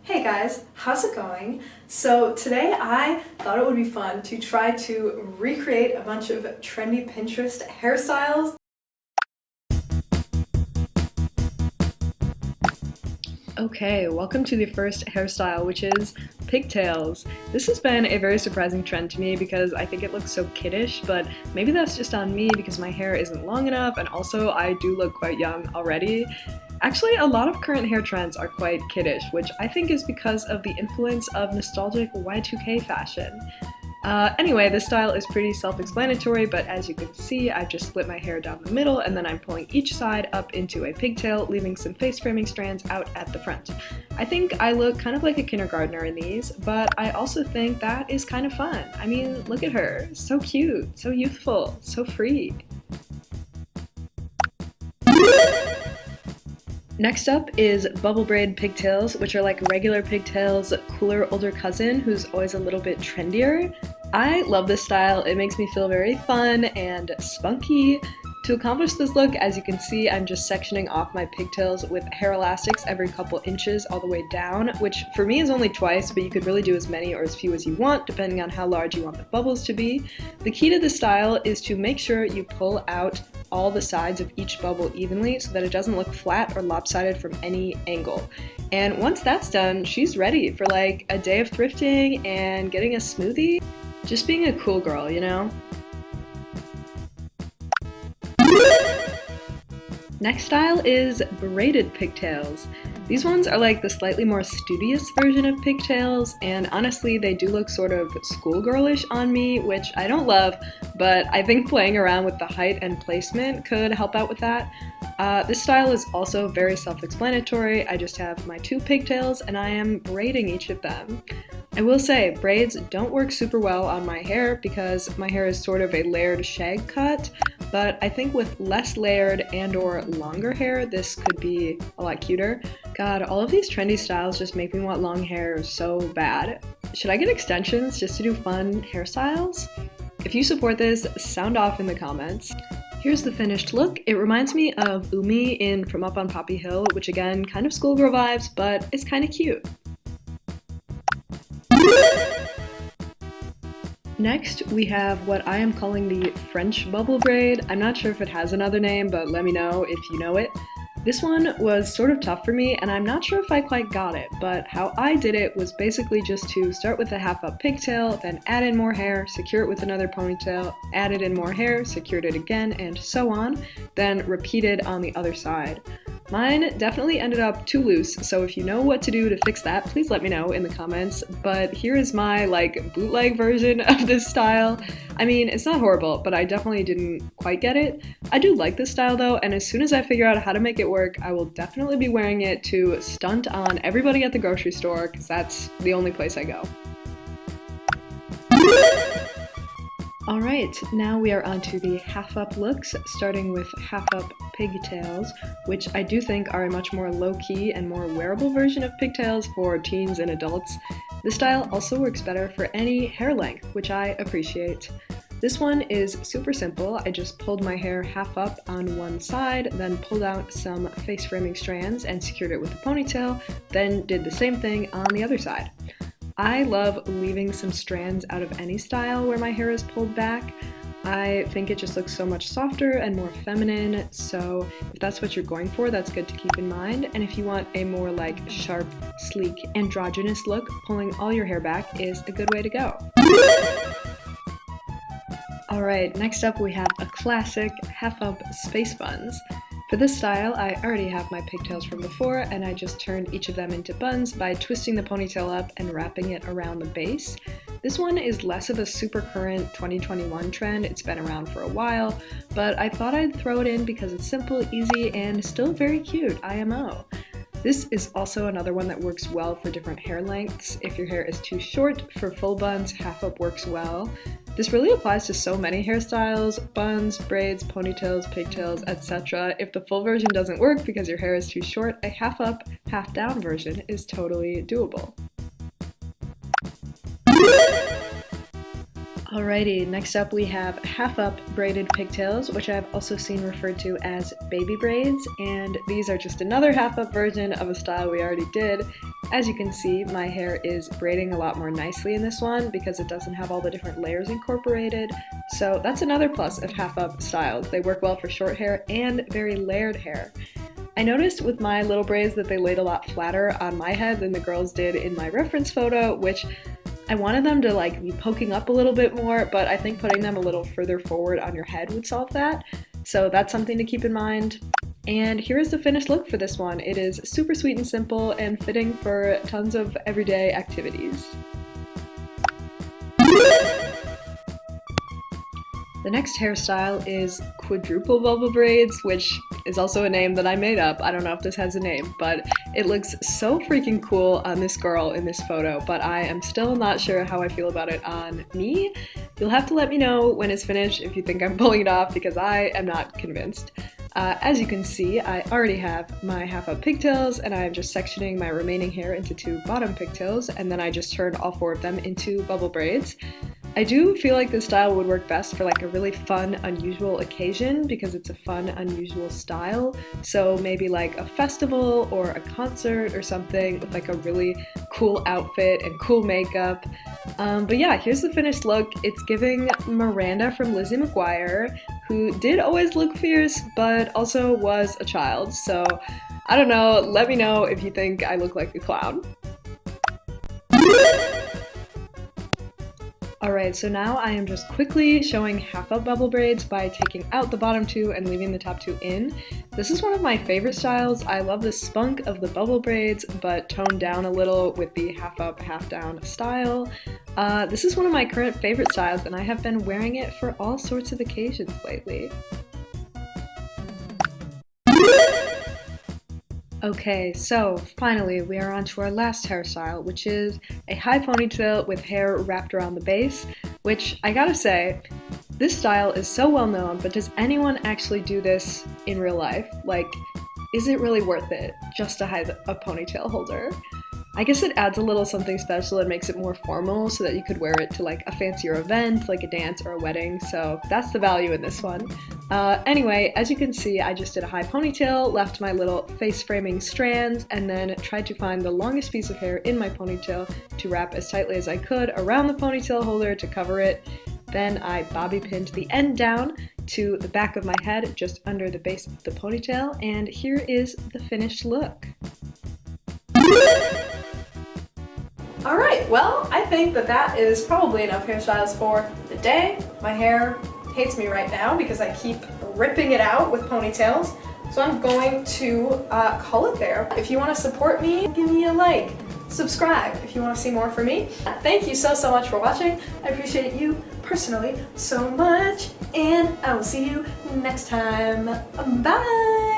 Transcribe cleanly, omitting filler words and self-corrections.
Hey guys, how's it going? So today I thought it would be fun to try to recreate a bunch of trendy Pinterest hairstyles. Okay, welcome to the first hairstyle, which is pigtails. This has been a very surprising trend to me because I think it looks so kiddish, but maybe that's just on me because my hair isn't long enough and also I do look quite young already. Actually, a lot of current hair trends are quite kiddish, which I think is because of the influence of nostalgic Y2K fashion. Anyway, this style is pretty self-explanatory, but as you can see, I've just split my hair down the middle and then I'm pulling each side up into a pigtail, leaving some face framing strands out at the front. I think I look kind of like a kindergartner in these, but I also think that is kind of fun. I mean, look at her. So cute, so youthful, so free. Next up is bubble braid pigtails, which are like regular pigtails' cooler older cousin who's always a little bit trendier. I love this style. It makes me feel very fun and spunky. To accomplish this look, as you can see, I'm just sectioning off my pigtails with hair elastics every couple inches all the way down, which for me is only twice, but you could really do as many or as few as you want, depending on how large you want the bubbles to be. The key to this style is to make sure you pull out all the sides of each bubble evenly so that it doesn't look flat or lopsided from any angle. And once that's done, she's ready for like a day of thrifting and getting a smoothie. Just being a cool girl, you know? Next style is braided pigtails. These ones are like the slightly more studious version of pigtails, and honestly they do look sort of schoolgirlish on me, which I don't love, but I think playing around with the height and placement could help out with that. This style is also very self-explanatory. I just have my two pigtails and I am braiding each of them. I will say, braids don't work super well on my hair because my hair is sort of a layered shag cut, but I think with less layered and or longer hair, this could be a lot cuter. God, all of these trendy styles just make me want long hair so bad. Should I get extensions just to do fun hairstyles? If you support this, sound off in the comments. Here's the finished look. It reminds me of Umi in From Up on Poppy Hill, which again, kind of schoolgirl vibes, but it's kind of cute. Next, we have what I am calling the French bubble braid. I'm not sure if it has another name, but let me know if you know it. This one was sort of tough for me, and I'm not sure if I quite got it, but how I did it was basically just to start with a half-up pigtail, then add in more hair, secure it with another ponytail, added in more hair, secured it again, and so on, then repeated on the other side. Mine definitely ended up too loose, so if you know what to do to fix that, please let me know in the comments, but here is my bootleg version of this style. I mean, it's not horrible, but I definitely didn't quite get it. I do like this style though, and as soon as I figure out how to make it work, I will definitely be wearing it to stunt on everybody at the grocery store, because that's the only place I go. Alright, now we are on to the half-up looks, starting with half-up pigtails, which I do think are a much more low-key and more wearable version of pigtails for teens and adults. This style also works better for any hair length, which I appreciate. This one is super simple. I just pulled my hair half up on one side, then pulled out some face framing strands and secured it with a ponytail, then did the same thing on the other side. I love leaving some strands out of any style where my hair is pulled back. I think it just looks so much softer and more feminine, so if that's what you're going for, that's good to keep in mind. And if you want a more sharp, sleek, androgynous look, pulling all your hair back is a good way to go. Alright, next up we have a classic half-up space buns. For this style, I already have my pigtails from before, and I just turned each of them into buns by twisting the ponytail up and wrapping it around the base. This one is less of a super current 2021 trend, it's been around for a while, but I thought I'd throw it in because it's simple, easy, and still very cute, IMO. This is also another one that works well for different hair lengths. If your hair is too short, for full buns, half up works well. This really applies to so many hairstyles, buns, braids, ponytails, pigtails, etc. If the full version doesn't work because your hair is too short, a half up, half down version is totally doable. Alrighty, next up we have half-up braided pigtails, which I've also seen referred to as baby braids, and these are just another half-up version of a style we already did. As you can see, my hair is braiding a lot more nicely in this one because it doesn't have all the different layers incorporated. So that's another plus of half up styles. They work well for short hair and very layered hair. I noticed with my little braids that they laid a lot flatter on my head than the girls did in my reference photo, which I wanted them to like be poking up a little bit more, but I think putting them a little further forward on your head would solve that. So that's something to keep in mind. And here is the finished look for this one. It is super sweet and simple and fitting for tons of everyday activities. The next hairstyle is quadruple bubble braids, which is also a name that I made up. I don't know if this has a name, but it looks so freaking cool on this girl in this photo, but I am still not sure how I feel about it on me. You'll have to let me know when it's finished if you think I'm pulling it off, because I am not convinced. As you can see, I already have my half up pigtails, and I'm just sectioning my remaining hair into 2 bottom pigtails, and then I just turned all 4 of them into bubble braids. I do feel like this style would work best for like a really fun, unusual occasion because it's a fun, unusual style. So maybe like a festival or a concert or something with like a really cool outfit and cool makeup. But yeah, here's the finished look. It's giving Miranda from Lizzie McGuire, who did always look fierce, but also was a child. So I don't know, let me know if you think I look like a clown. Alright, so now I am just quickly showing half up bubble braids by taking out the bottom 2 and leaving the top 2 in. This is one of my favorite styles. I love the spunk of the bubble braids, but toned down a little with the half up, half down style. This is one of my current favorite styles, and I have been wearing it for all sorts of occasions lately. Okay, so finally we are on to our last hairstyle, which is a high ponytail with hair wrapped around the base, which I gotta say, this style is so well known, but does anyone actually do this in real life? Like, is it really worth it just to hide a ponytail holder? I guess it adds a little something special and makes it more formal so that you could wear it to like a fancier event, like a dance or a wedding, so that's the value in this one. Anyway, as you can see, I just did a high ponytail, left my little face framing strands, and then tried to find the longest piece of hair in my ponytail to wrap as tightly as I could around the ponytail holder to cover it. Then I bobby pinned the end down to the back of my head, just under the base of the ponytail, and here is the finished look. Alright, well, I think that is probably enough hairstyles for the day. My hair hates me right now because I keep ripping it out with ponytails, so I'm going to call it there. If you want to support me, give me a like, subscribe if you want to see more from me. Thank you so much for watching. I appreciate you personally so much, and I will see you next time. Bye!